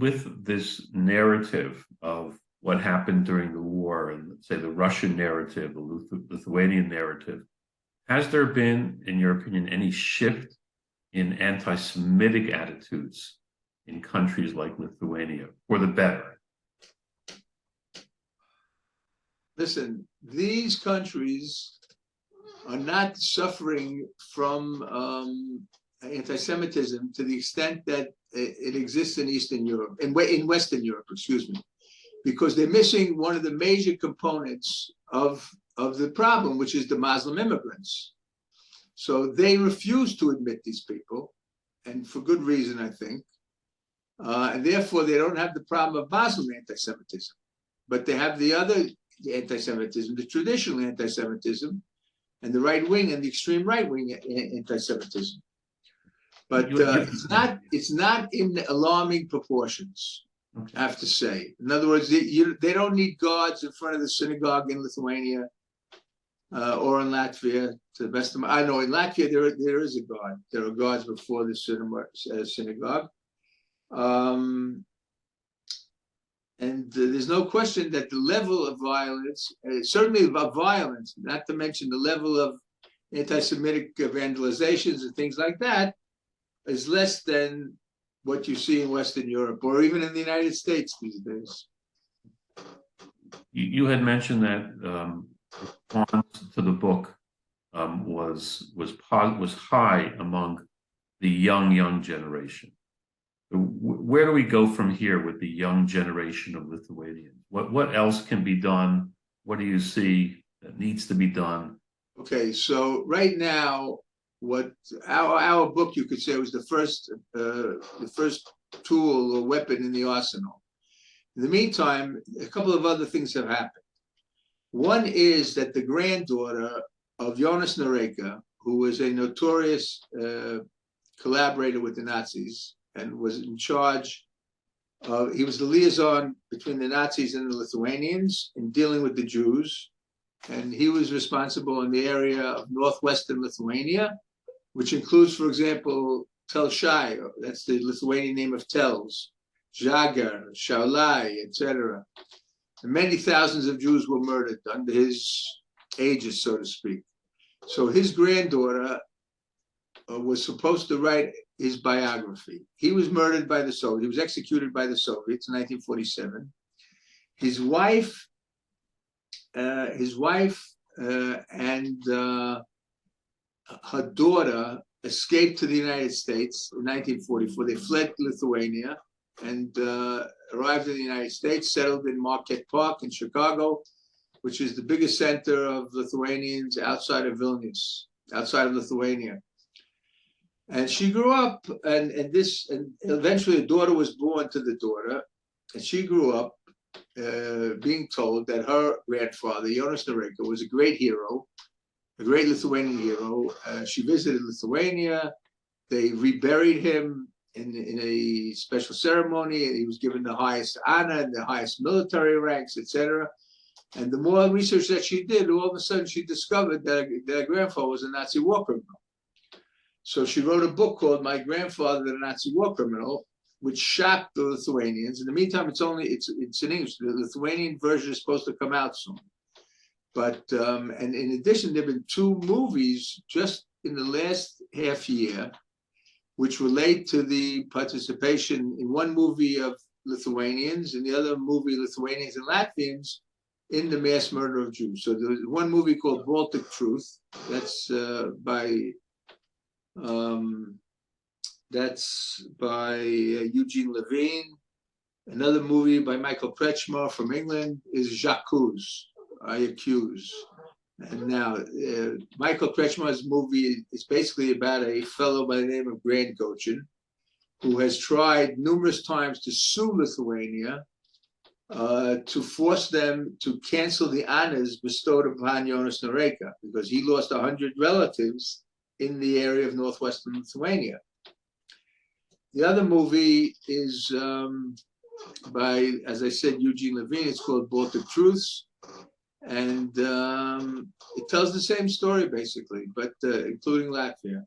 with this narrative of what happened during the war, and say the Russian narrative, the Lithuanian narrative, has there been, in your opinion, any shift in anti-Semitic attitudes in countries like Lithuania for the better? Listen, these countries are not suffering from anti-Semitism to the extent that it exists in Eastern Europe, in Western Europe, excuse me, because they're missing one of the major components of the problem, which is the Muslim immigrants. So they refuse to admit these people, and for good reason, I think. And therefore, they don't have the problem of Muslim anti-Semitism, but they have the other anti-Semitism, the traditional anti-Semitism, and the right wing and the extreme right wing anti-Semitism. But it's not in alarming proportions. Okay. I have to say. In other words, they don't need guards in front of the synagogue in Lithuania or in Latvia. To the best of my, I know in Latvia there is a guard. There are guards before the synagogue, and there's no question that the level of violence, certainly of violence, not to mention the level of anti-Semitic vandalizations and things like that, is less than what you see in Western Europe or even in the United States these days. You had mentioned that response to the book was high among the young generation. Where do we go from here with the young generation of Lithuanians? What else can be done? What do you see that needs to be done? Okay, so right now, what our book, you could say, was the first tool or weapon in the arsenal. In the meantime, a couple of other things have happened. One is that the granddaughter of Jonas Noreika, who was a notorious collaborator with the Nazis and was in charge of, he was the liaison between the Nazis and the Lithuanians in dealing with the Jews. And he was responsible in the area of northwestern Lithuania, which includes, for example, Tel Shai, that's the Lithuanian name of Tels, Žagar, Šiauliai, etc. And many thousands of Jews were murdered under his aegis, so to speak. So his granddaughter was supposed to write his biography. He was murdered by the Soviets. He was executed by the Soviets in 1947. His wife and her daughter escaped to the United States in 1944. They fled Lithuania and arrived in the United States, settled in Marquette Park in Chicago, which is the biggest center of Lithuanians outside of Vilnius, outside of Lithuania. And she grew up, and eventually a daughter was born to the daughter, and she grew up being told that her grandfather, Jonas Noreika, was a great hero, a great Lithuanian hero. She visited Lithuania. They reburied him in a special ceremony. He was given the highest honor and the highest military ranks, etc. And the more research that she did, all of a sudden she discovered that her grandfather was a Nazi war criminal. So she wrote a book called My Grandfather, the Nazi War Criminal, which shocked the Lithuanians. In the meantime, it's in English. The Lithuanian version is supposed to come out soon. But, and in addition, there have been 2 movies just in the last half year, which relate to the participation in one movie of Lithuanians and the other movie, Lithuanians and Latvians, in the mass murder of Jews. So there was one movie called Baltic Truth, that's by Eugene Levine. Another movie by Michael Kretschmer from England is J'accuse, I Accuse. And now, Michael Kretschmer's movie is basically about a fellow by the name of Grant Gochin, who has tried numerous times to sue Lithuania to force them to cancel the honors bestowed upon Jonas Noreika, because he lost 100 relatives in the area of northwestern Lithuania. The other movie is by, as I said, Eugene Levine. It's called Baltic Truths. And it tells the same story, basically, but including Latvia.